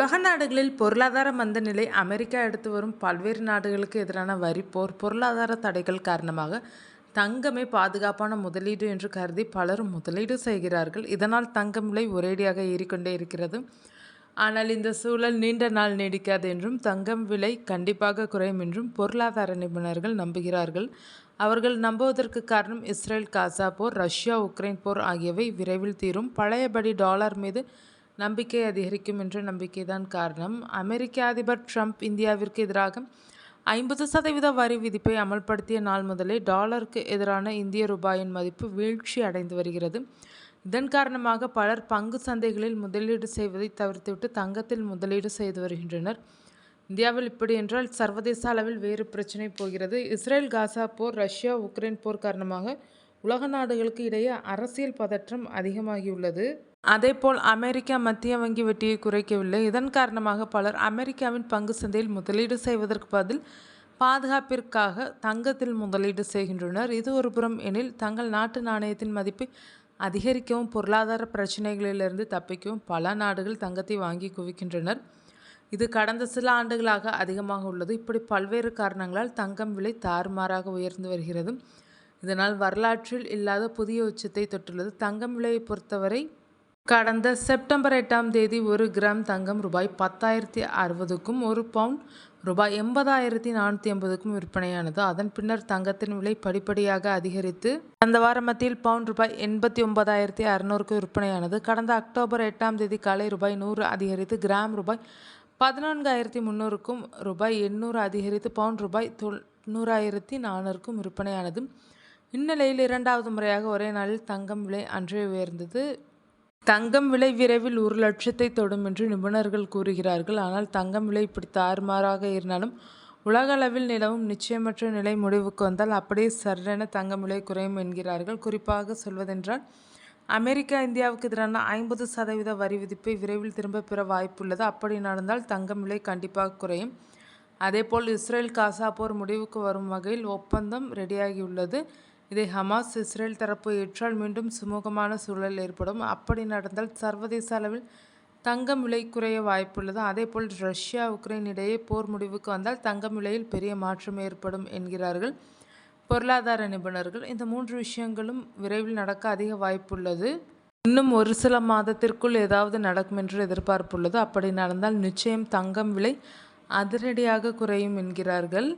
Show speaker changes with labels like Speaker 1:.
Speaker 1: உலக நாடுகளில் பொருளாதார மந்த நிலை, அமெரிக்கா எடுத்து வரும் பல்வேறு நாடுகளுக்கு எதிரான வரிப்போர், பொருளாதார தடைகள் காரணமாக தங்கமே பாதுகாப்பான முதலீடு என்று கருதி பலரும் முதலீடு செய்கிறார்கள். இதனால் தங்கம் விலை ஒரேடியாக ஏறிக்கொண்டே இருக்கிறது. ஆனால் இந்த சூழல் நீண்ட நாள் நீடிக்காது என்றும் தங்கம் விலை கண்டிப்பாக குறையும் என்றும் பொருளாதார நிபுணர்கள் நம்புகிறார்கள். அவர்கள் நம்புவதற்கு காரணம் இஸ்ரேல் காசா போர், ரஷ்யா உக்ரைன் போர் ஆகியவை விரைவில் தீரும், பழையபடி டாலர் மீது நம்பிக்கை அதிகரிக்கும் என்ற நம்பிக்கைதான் காரணம். அமெரிக்க அதிபர் ட்ரம்ப் இந்தியாவிற்கு எதிராக 50% வரி விதிப்பை அமல்படுத்திய நாள் முதலே டாலருக்கு எதிரான இந்திய ரூபாயின் மதிப்பு வீழ்ச்சி அடைந்து வருகிறது. இதன் காரணமாக பலர் பங்கு சந்தைகளில் முதலீடு செய்வதை தவிர்த்துவிட்டு தங்கத்தில் முதலீடு செய்து வருகின்றனர். இந்தியாவில் இப்படி என்றால் சர்வதேச அளவில் வேறு பிரச்சனை போகிறது. இஸ்ரேல் காசா போர், ரஷ்யா உக்ரைன் போர் காரணமாக உலக நாடுகளுக்கு இடையே அரசியல் பதற்றம் அதிகமாகியுள்ளது. அதேபோல் அமெரிக்கா மத்திய வங்கி வட்டியை குறைக்கவில்லை. இதன் காரணமாக பலர் அமெரிக்காவின் பங்கு சந்தையில் முதலீடு செய்வதற்கு பதில் பாதுகாப்பிற்காக தங்கத்தில் முதலீடு செய்கின்றனர். இது ஒரு புறம் எனில், தங்கள் நாட்டு நாணயத்தின் மதிப்பை அதிகரிக்கவும் பொருளாதார பிரச்சனைகளிலிருந்து தப்பிக்கவும் பல நாடுகள் தங்கத்தை வாங்கி குவிக்கின்றனர். இது கடந்த சில ஆண்டுகளாக அதிகமாக உள்ளது. இப்படி பல்வேறு காரணங்களால் தங்கம் விலை தாறுமாறாக உயர்ந்து வருகிறது. இதனால் வரலாற்றில் இல்லாத புதிய உச்சத்தை தொட்டுள்ளது. தங்கம் விலையை பொறுத்தவரை கடந்த செப்டம்பர் 8ஆம் தேதி 1 கிராம் தங்கம் ரூபாய் 10,060க்கும், 1 பவுண்ட் ரூபாய் 80,480க்கும் விற்பனையானது. அதன் பின்னர் தங்கத்தின் விலை படிப்படியாக அதிகரித்து கடந்த வார மத்தியில் பவுண்ட் ரூபாய் 89,600க்கு விற்பனையானது. கடந்த அக்டோபர் 8ஆம் தேதி காலை ரூபாய் 100 அதிகரித்து கிராம் ரூபாய் 14,300க்கும், ரூபாய் 800 அதிகரித்து பவுண்ட் ரூபாய் 90,400க்கும் விற்பனையானது. இந்நிலையில் இரண்டாவது முறையாக ஒரே நாளில் தங்கம் விலை அன்றே உயர்ந்தது. தங்கம் விலை விரைவில் 1 லட்சத்தை தொடும் என்று நிபுணர்கள் கூறுகிறார்கள். ஆனால் தங்கம் விலை இப்படி தாறுமாறாக இருந்தாலும் உலக அளவில் நிலவும் நிச்சயமற்ற நிலை முடிவுக்கு வந்தால் அப்படியே சர்ரென தங்கம் விலை குறையும் என்கிறார்கள். குறிப்பாக சொல்வதென்றால், அமெரிக்கா இந்தியாவுக்கு எதிரான 50% வரி விதிப்பை விரைவில் திரும்ப பெற வாய்ப்புள்ளது. அப்படி நடந்தால் தங்கம் விலை கண்டிப்பாக குறையும். அதேபோல் இஸ்ரேல் காசா போர் முடிவுக்கு வரும் வகையில் ஒப்பந்தம் ரெடியாகியுள்ளது. இதை ஹமாஸ், இஸ்ரேல் தரப்பு ஏற்றால் மீண்டும் சுமூகமான சூழல் ஏற்படும். அப்படி நடந்தால் சர்வதேச அளவில் தங்கம் விலை குறைய வாய்ப்புள்ளது. அதேபோல் ரஷ்யா உக்ரைன் இடையே போர் முடிவுக்கு வந்தால் தங்கம் விலையில் பெரிய மாற்றம் ஏற்படும் என்கிறார்கள் பொருளாதார நிபுணர்கள். இந்த 3 விஷயங்களும் விரைவில் நடக்க அதிக வாய்ப்புள்ளது. இன்னும் ஒரு சில மாதத்திற்குள் ஏதாவது நடக்கும் என்று எதிர்பார்ப்புள்ளது. அப்படி நடந்தால் நிச்சயம் தங்கம் விலை அதிரடியாக குறையும் என்கிறார்கள்.